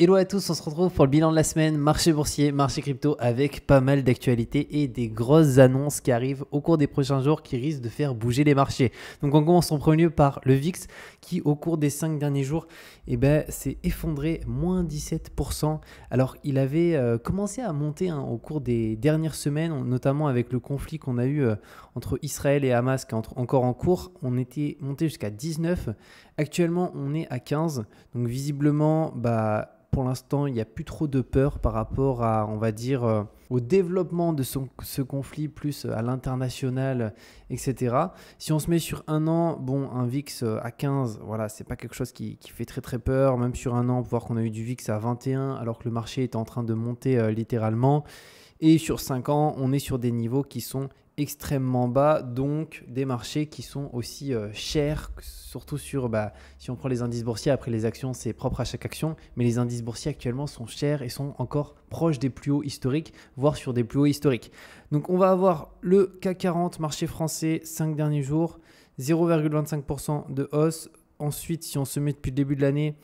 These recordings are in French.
Hello à tous, on se retrouve pour le bilan de la semaine, marché boursier, marché crypto avec pas mal d'actualités et des grosses annonces qui arrivent au cours des prochains jours qui risquent de faire bouger les marchés. Donc on commence en premier lieu par le VIX qui au cours des 5 derniers jours s'est effondré moins 17%. Alors il avait commencé à monter au cours des dernières semaines, notamment avec le conflit qu'on a eu entre Israël et Hamas qui est encore en cours. On était monté jusqu'à 19. Actuellement on est à 15. Donc visiblement pour l'instant, il n'y a plus trop de peur par rapport à, on va dire, au développement de ce conflit, plus à l'international, etc. Si on se met sur un an, un VIX à 15, voilà, c'est pas quelque chose qui fait très très peur. Même sur un an, on peut voir qu'on a eu du VIX à 21, alors que le marché est en train de monter littéralement. Et sur 5 ans, on est sur des niveaux qui sont extrêmement bas, donc des marchés qui sont aussi chers, surtout sur, si on prend les indices boursiers, après les actions c'est propre à chaque action, mais les indices boursiers actuellement sont chers et sont encore proches des plus hauts historiques, voire sur des plus hauts historiques. Donc on va avoir le CAC 40, marché français, 5 derniers jours, 0,25% de hausse. Ensuite, si on se met depuis le début de l'année,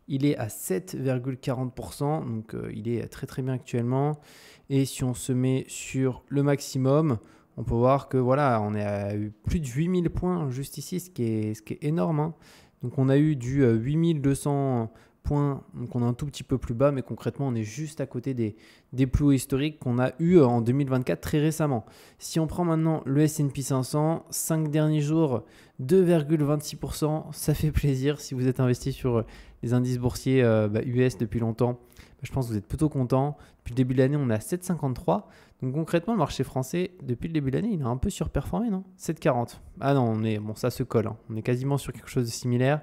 il est à 7,40%, donc il est très très bien actuellement. Et si on se met sur le maximum, on peut voir que voilà, on est à plus de 8000 points juste ici, ce qui est énorme, hein. Donc on a eu du 8200 points, donc on est un tout petit peu plus bas, mais concrètement on est juste à côté des plus hauts historiques qu'on a eu en 2024 très récemment. Si on prend maintenant le S&P 500, 5 derniers jours, 2,26%, ça fait plaisir. Si vous êtes investi sur les indices boursiers US depuis longtemps, je pense que vous êtes plutôt content. Depuis le début de l'année, on est à 7,53. Donc concrètement, le marché français, depuis le début de l'année, il a un peu surperformé, non ? 7,40. Ah non, ça se colle, hein. On est quasiment sur quelque chose de similaire.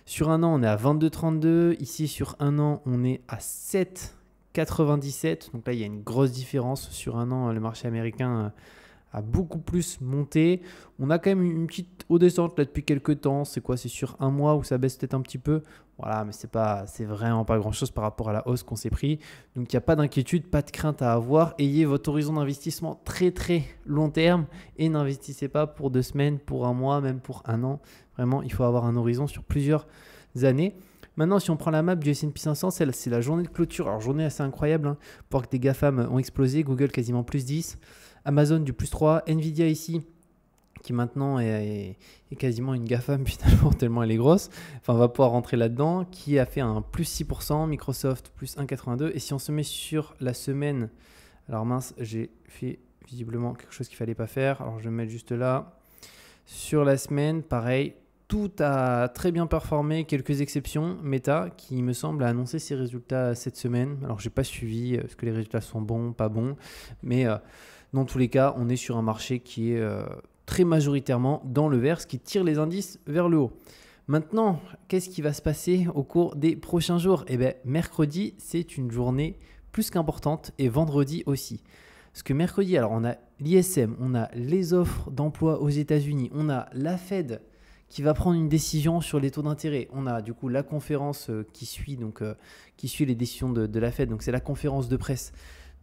Sur un an, on est à 22,32. Ici, sur un an, on est à 7,97. Donc là, il y a une grosse différence. Sur un an, le marché américain a beaucoup plus monté. On a quand même une petite haut descente là depuis quelques temps. C'est quoi ? C'est sur un mois où ça baisse peut-être un petit peu. Voilà, mais c'est vraiment pas grand-chose par rapport à la hausse qu'on s'est pris. Donc il n'y a pas d'inquiétude, pas de crainte à avoir. Ayez votre horizon d'investissement très très long terme et n'investissez pas pour 2 semaines, pour un mois, même pour un an. Vraiment, il faut avoir un horizon sur plusieurs années. Maintenant, si on prend la map du S&P 500, c'est la journée de clôture. Alors, journée assez incroyable, hein, pour que des GAFAM ont explosé. Google quasiment plus 10. Amazon du plus 3. Nvidia ici, qui maintenant est quasiment une GAFAM finalement, tellement elle est grosse. Enfin, on va pouvoir rentrer là-dedans. Qui a fait un plus 6%. Microsoft plus 1,82. Et si on se met sur la semaine, alors mince, j'ai fait visiblement quelque chose qu'il ne fallait pas faire. Alors, je vais me mettre juste là. Sur la semaine, pareil. Tout a très bien performé, quelques exceptions. Meta, qui me semble a annoncé ses résultats cette semaine. Alors, je n'ai pas suivi, est-ce que les résultats sont bons, pas bons. Mais dans tous les cas, on est sur un marché qui est très majoritairement dans le vert, ce qui tire les indices vers le haut. Maintenant, qu'est-ce qui va se passer au cours des prochains jours ? Mercredi, c'est une journée plus qu'importante et vendredi aussi. Parce que mercredi, alors on a l'ISM, on a les offres d'emploi aux États-Unis, on a la Fed qui va prendre une décision sur les taux d'intérêt. On a du coup la conférence qui suit les décisions de la Fed. Donc c'est la conférence de presse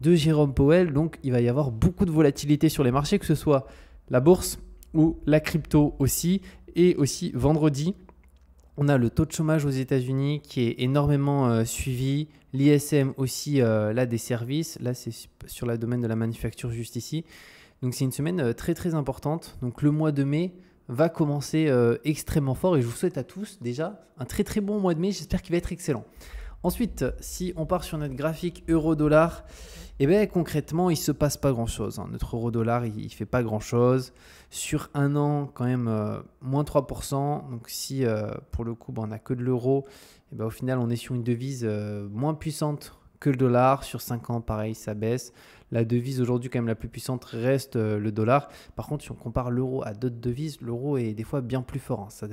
de Jérôme Powell. Donc il va y avoir beaucoup de volatilité sur les marchés, que ce soit la bourse ou la crypto aussi. Et aussi vendredi, on a le taux de chômage aux États-Unis qui est énormément suivi. L'ISM aussi, là des services. Là c'est sur le domaine de la manufacture juste ici. Donc c'est une semaine très très importante. Donc le mois de mai va commencer extrêmement fort et je vous souhaite à tous déjà un très très bon mois de mai. J'espère qu'il va être excellent. Ensuite, si on part sur notre graphique euro-dollar, concrètement, il ne se passe pas grand-chose, hein. Notre euro-dollar, il ne fait pas grand-chose. Sur un an, quand même, moins 3%. Donc si pour le coup, on n'a que de l'euro, au final, on est sur une devise moins puissante que le dollar. Sur 5 ans, pareil, ça baisse. La devise aujourd'hui, quand même, la plus puissante reste le dollar. Par contre, si on compare l'euro à d'autres devises, l'euro est des fois bien plus fort, hein. Ça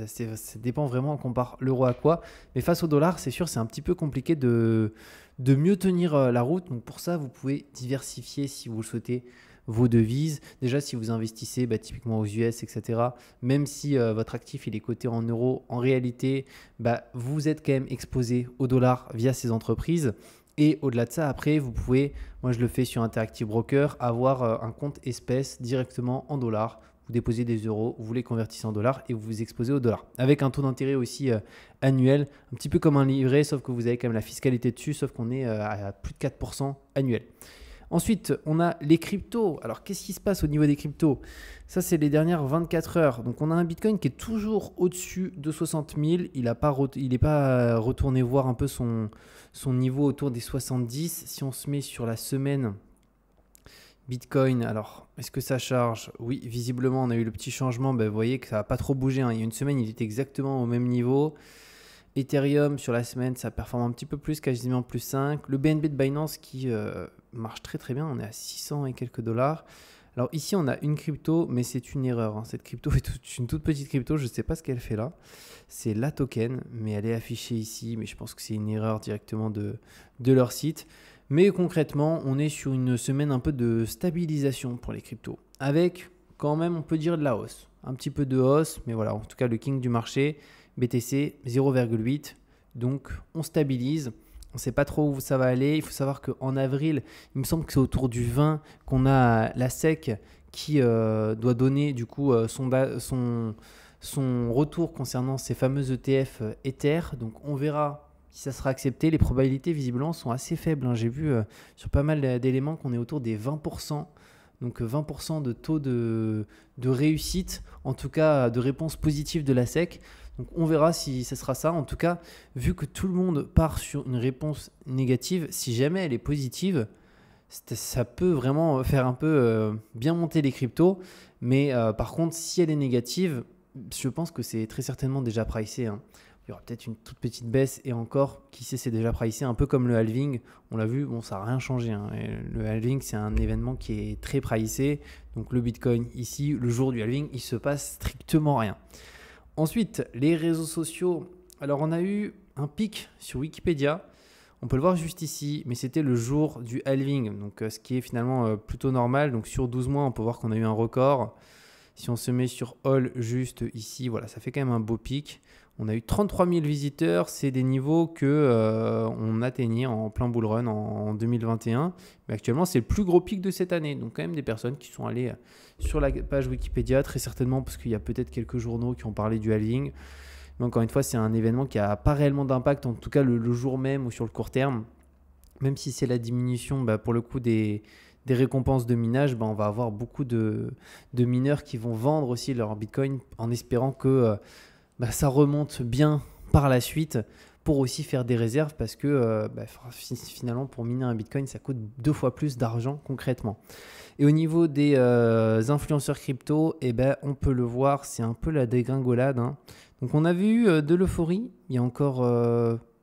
dépend vraiment, on compare l'euro à quoi. Mais face au dollar, c'est sûr, c'est un petit peu compliqué de mieux tenir la route. Donc pour ça, vous pouvez diversifier si vous le souhaitez vos devises. Déjà, si vous investissez typiquement aux US, etc., même si votre actif il est coté en euros, en réalité, vous êtes quand même exposé au dollar via ces entreprises. Et au-delà de ça, après, vous pouvez, moi je le fais sur Interactive Broker, avoir un compte espèce directement en dollars. vous déposez des euros, vous les convertissez en dollars et vous vous exposez au dollar. Avec un taux d'intérêt aussi annuel, un petit peu comme un livret, sauf que vous avez quand même la fiscalité dessus, sauf qu'on est à plus de 4% annuel. Ensuite, on a les cryptos. Alors, qu'est-ce qui se passe au niveau des cryptos? Ça, c'est les dernières 24 heures. Donc, on a un Bitcoin qui est toujours au-dessus de 60 000. Il n'est pas retourné voir un peu son niveau autour des 70. Si on se met sur la semaine Bitcoin, alors, est-ce que ça charge? Oui, visiblement, on a eu le petit changement. Vous voyez que ça n'a pas trop bougé, hein. Il y a une semaine, il était exactement au même niveau. Ethereum, sur la semaine, ça performe un petit peu plus, quasiment plus 5. Le BNB de Binance qui marche très très bien, on est à 600 et quelques dollars. Alors ici, on a une crypto, mais c'est une erreur, hein. Cette crypto est une toute petite crypto, je ne sais pas ce qu'elle fait là. C'est la token, mais elle est affichée ici, mais je pense que c'est une erreur directement de leur site. Mais concrètement, on est sur une semaine un peu de stabilisation pour les cryptos, avec quand même, on peut dire, de la hausse. Un petit peu de hausse, mais voilà, en tout cas, le king du marché, BTC 0,8, donc on stabilise, on ne sait pas trop où ça va aller. Il faut savoir qu'en avril, il me semble que c'est autour du 20 qu'on a la SEC qui doit donner du coup son retour concernant ces fameux ETF Ether. Donc on verra si ça sera accepté. Les probabilités visiblement sont assez faibles, hein. J'ai vu sur pas mal d'éléments qu'on est autour des 20%. Donc 20% de taux de réussite, en tout cas de réponse positive de la SEC. Donc on verra si ce sera ça. En tout cas, vu que tout le monde part sur une réponse négative, si jamais elle est positive, ça peut vraiment faire un peu bien monter les cryptos. Mais par contre, si elle est négative, je pense que c'est très certainement déjà pricé, hein. Il y aura peut-être une toute petite baisse et encore, qui sait, c'est déjà pricé, un peu comme le halving. On l'a vu, bon, ça n'a rien changé, hein. Et le halving, c'est un événement qui est très pricé. Donc le Bitcoin, ici, le jour du halving, il ne se passe strictement rien. Ensuite, les réseaux sociaux. Alors, on a eu un pic sur Wikipédia. On peut le voir juste ici, mais c'était le jour du halving. Donc, ce qui est finalement plutôt normal. Donc, sur 12 mois, on peut voir qu'on a eu un record. Si on se met sur All juste ici, voilà, ça fait quand même un beau pic. On a eu 33 000 visiteurs, c'est des niveaux qu'on atteignait en plein bull run en 2021. Mais actuellement, c'est le plus gros pic de cette année. Donc quand même des personnes qui sont allées sur la page Wikipédia, très certainement parce qu'il y a peut-être quelques journaux qui ont parlé du halving. Mais encore une fois, c'est un événement qui n'a pas réellement d'impact, en tout cas le jour même ou sur le court terme. Même si c'est la diminution pour le coup des récompenses de minage, on va avoir beaucoup de mineurs qui vont vendre aussi leur Bitcoin en espérant que ça remonte bien par la suite pour aussi faire des réserves parce que finalement pour miner un Bitcoin ça coûte 2 fois plus d'argent concrètement. Et au niveau des influenceurs crypto, on peut le voir, c'est un peu la dégringolade, hein. Donc on avait eu de l'euphorie il y a encore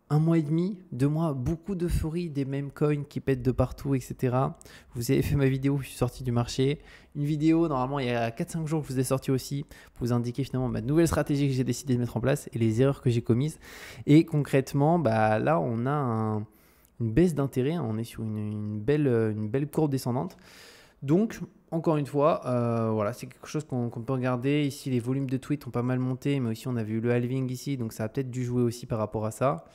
1 mois et demi, 2 mois, beaucoup d'euphorie, des meme coins qui pètent de partout, etc. Vous avez fait ma vidéo, je suis sorti du marché. Une vidéo, normalement, il y a 4-5 jours que je vous ai sorti aussi pour vous indiquer finalement ma nouvelle stratégie que j'ai décidé de mettre en place et les erreurs que j'ai commises. Et concrètement, là, on a une baisse d'intérêt, hein. On est sur une belle courbe descendante. Donc, encore une fois, voilà, c'est quelque chose qu'on peut regarder. Ici, les volumes de tweets ont pas mal monté, mais aussi on avait eu le halving ici, donc ça a peut-être dû jouer aussi par rapport à ça.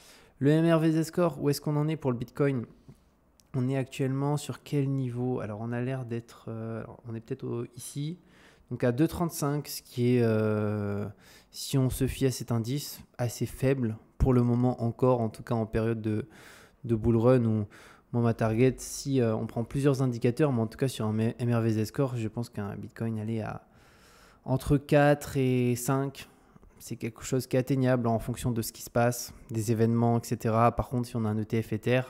Le MRVZ score, où est-ce qu'on en est pour le Bitcoin? On est actuellement sur quel niveau? Alors, on a l'air d'être... on est peut-être ici, donc à 2,35, ce qui est, si on se fie à cet indice, assez faible pour le moment encore, en tout cas en période de bull run où... Moi, ma target, si on prend plusieurs indicateurs, mais en tout cas sur un MRVZ score, je pense qu'un Bitcoin allait à entre 4 et 5. C'est quelque chose qui est atteignable en fonction de ce qui se passe, des événements, etc. Par contre, si on a un ETF Ether,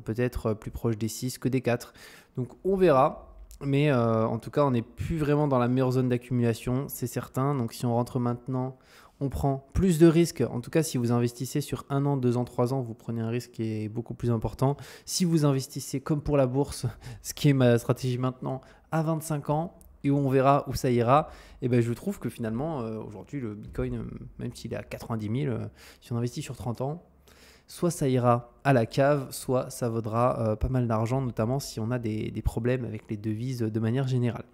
peut être plus proche des 6 que des 4. Donc, on verra. Mais en tout cas, on n'est plus vraiment dans la meilleure zone d'accumulation, c'est certain. Donc, si on rentre maintenant... On prend plus de risques. En tout cas, si vous investissez sur 1 an, 2 ans, 3 ans, vous prenez un risque qui est beaucoup plus important. Si vous investissez comme pour la bourse, ce qui est ma stratégie maintenant, à 25 ans, et où on verra où ça ira, je trouve que finalement, aujourd'hui, le Bitcoin, même s'il est à 90 000, si on investit sur 30 ans, soit ça ira à la cave, soit ça vaudra pas mal d'argent, notamment si on a des problèmes avec les devises de manière générale.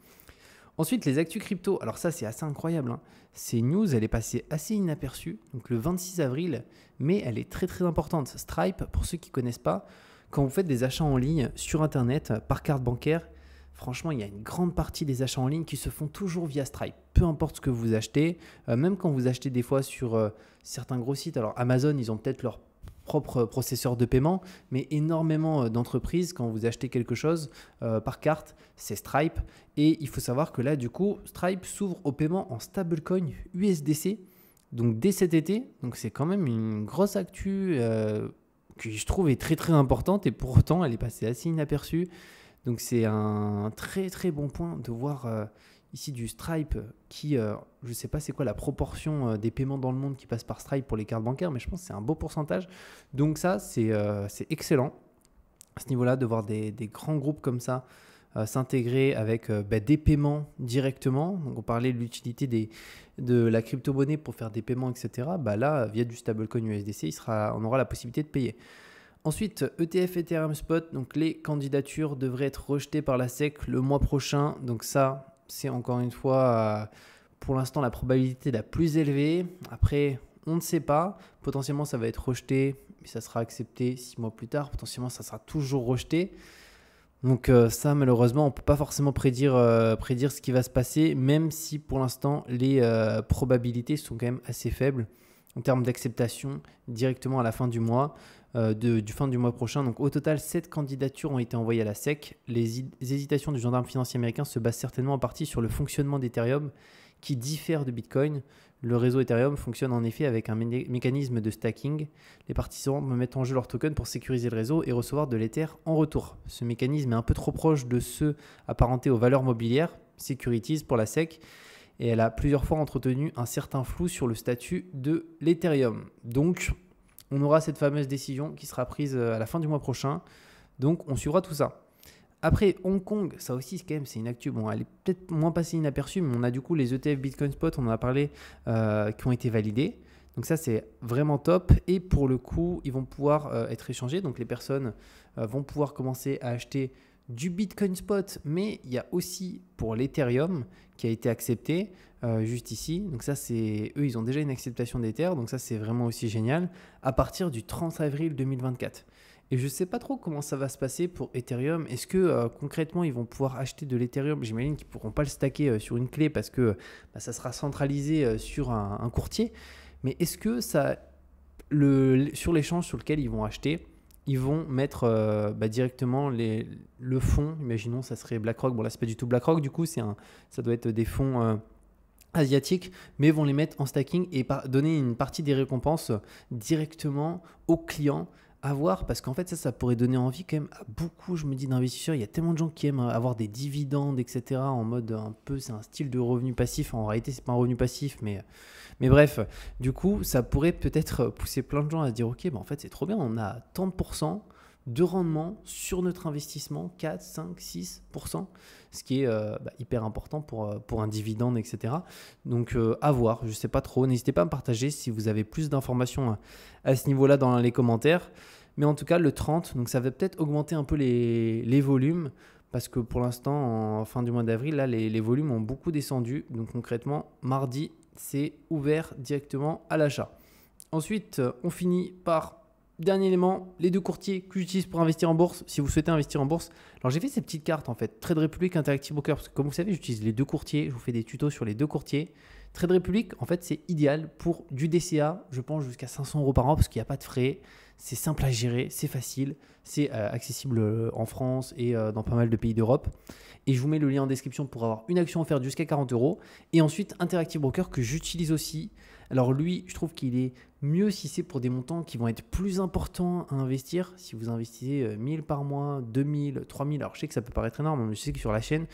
Ensuite, les actus crypto. Alors ça, c'est assez incroyable, hein. Ces news, elle est passée assez inaperçue, donc le 26 avril, mais elle est très très importante. Stripe, pour ceux qui ne connaissent pas, quand vous faites des achats en ligne sur Internet par carte bancaire, franchement, il y a une grande partie des achats en ligne qui se font toujours via Stripe. Peu importe ce que vous achetez, même quand vous achetez des fois sur certains gros sites. Alors Amazon, ils ont peut-être leur propre processeur de paiement, mais énormément d'entreprises, quand vous achetez quelque chose par carte, c'est Stripe. Et il faut savoir que là, du coup, Stripe s'ouvre au paiement en stablecoin USDC, donc dès cet été. Donc c'est quand même une grosse actu que je trouve est très très importante, et pour autant, elle est passée assez inaperçue. Donc c'est un très très bon point de voir ici du Stripe qui, je ne sais pas c'est quoi la proportion des paiements dans le monde qui passent par Stripe pour les cartes bancaires, mais je pense que c'est un beau pourcentage. Donc ça, c'est excellent à ce niveau-là de voir des grands groupes comme ça s'intégrer avec des paiements directement. Donc on parlait de l'utilité de la crypto-monnaie pour faire des paiements, etc. Là, via du stablecoin USDC, on aura la possibilité de payer. Ensuite, ETF Ethereum Spot, donc les candidatures devraient être rejetées par la SEC le mois prochain. Donc ça, c'est encore une fois, pour l'instant, la probabilité la plus élevée. Après, on ne sait pas. Potentiellement, ça va être rejeté, mais ça sera accepté 6 mois plus tard. Potentiellement, ça sera toujours rejeté. Donc ça, malheureusement, on ne peut pas forcément prédire ce qui va se passer, même si pour l'instant, les probabilités sont quand même assez faibles en termes d'acceptation directement à la fin du mois. Du fin du mois prochain. Donc au total, 7 candidatures ont été envoyées à la SEC. Les hésitations du gendarme financier américain se basent certainement en partie sur le fonctionnement d'Ethereum qui diffère de Bitcoin. Le réseau Ethereum fonctionne en effet avec un mécanisme de stacking. Les participants mettent en jeu leur token pour sécuriser le réseau et recevoir de l'Ether en retour. Ce mécanisme est un peu trop proche de ceux apparentés aux valeurs mobilières, Securities pour la SEC, et elle a plusieurs fois entretenu un certain flou sur le statut de l'Ethereum. Donc, on aura cette fameuse décision qui sera prise à la fin du mois prochain. Donc, on suivra tout ça. Après, Hong Kong, ça aussi, quand même, c'est une actu. Bon, elle est peut-être moins passée inaperçue, mais on a du coup les ETF Bitcoin Spot, on en a parlé, qui ont été validés. Donc ça, c'est vraiment top. Et pour le coup, ils vont pouvoir être échangés. Donc les personnes vont pouvoir commencer à acheter du Bitcoin Spot, mais il y a aussi pour l'Ethereum qui a été accepté juste ici. Donc ça, c'est eux, ils ont déjà une acceptation d'Ether. Donc ça, c'est vraiment aussi génial à partir du 30 avril 2024. Et je ne sais pas trop comment ça va se passer pour Ethereum. Est-ce que concrètement, ils vont pouvoir acheter de l'Ethereum? J'imagine qu'ils ne pourront pas le stacker sur une clé parce que ça sera centralisé sur un courtier. Mais est-ce que sur l'échange sur lequel ils vont acheter, ils vont mettre directement le fonds? Imaginons, ça serait BlackRock. Bon, là, ce n'est pas du tout BlackRock. Du coup, ça doit être des fonds asiatiques, mais vont les mettre en stacking et donner une partie des récompenses directement aux clients. À voir, parce qu'en fait ça pourrait donner envie quand même à beaucoup, je me dis, d'investisseurs. Il y a tellement de gens qui aiment avoir des dividendes, etc. En mode un peu, c'est un style de revenu passif. En réalité, c'est pas un revenu passif, mais bref, du coup, ça pourrait peut-être pousser plein de gens à se dire, ok, en fait c'est trop bien, on a tant de pourcents de rendement sur notre investissement, 4, 5, 6%, ce qui est hyper important pour un dividende, etc. Donc à voir, je ne sais pas trop. N'hésitez pas à me partager si vous avez plus d'informations à ce niveau-là dans les commentaires. Mais en tout cas, le 30, donc ça va peut-être augmenter un peu les volumes, parce que pour l'instant, en fin du mois d'avril, là, les volumes ont beaucoup descendu. Donc concrètement, mardi, c'est ouvert directement à l'achat. Ensuite, on finit par dernier élément, les 2 courtiers que j'utilise pour investir en bourse. Si vous souhaitez investir en bourse, alors j'ai fait ces petites cartes en fait, Trade Republic, Interactive Brokers, parce que comme vous savez, j'utilise les 2 courtiers. Je vous fais des tutos sur les 2 courtiers. Trade Republic, en fait, c'est idéal pour du DCA, je pense jusqu'à 500 € par an, parce qu'il n'y a pas de frais. C'est simple à gérer, c'est facile, c'est accessible en France et dans pas mal de pays d'Europe. Et je vous mets le lien en description pour avoir une action offerte jusqu'à 40 €. Et ensuite, Interactive Broker que j'utilise aussi. Alors lui, je trouve qu'il est mieux si c'est pour des montants qui vont être plus importants à investir. Si vous investissez 1000 par mois, 2000, 3000, alors je sais que ça peut paraître énorme, mais je sais que sur la chaîne,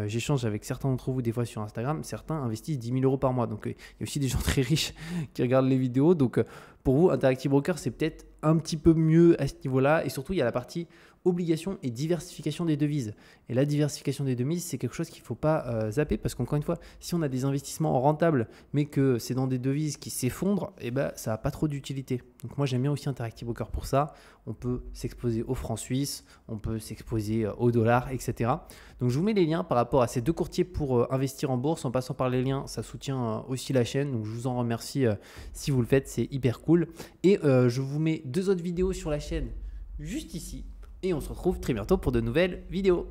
j'échange avec certains d'entre vous des fois sur Instagram, certains investissent 10 000 € par mois. Donc il y a aussi des gens très riches qui regardent les vidéos. Donc pour vous, Interactive Broker, c'est peut-être un petit peu mieux à ce niveau-là. Et surtout, il y a la partie obligation et diversification des devises. Et la diversification des devises, c'est quelque chose qu'il ne faut pas zapper, parce qu'encore une fois, si on a des investissements rentables, mais que c'est dans des devises qui s'effondrent, ça n'a pas trop d'utilité. Donc moi, j'aime bien aussi Interactive Broker pour ça. On peut s'exposer au franc suisse, on peut s'exposer au dollar, etc. Donc je vous mets les liens par rapport à ces 2 courtiers pour investir en bourse. En passant par les liens, ça soutient aussi la chaîne. Donc je vous en remercie si vous le faites, c'est hyper cool. Et je vous mets 2 autres vidéos sur la chaîne juste ici. Et on se retrouve très bientôt pour de nouvelles vidéos.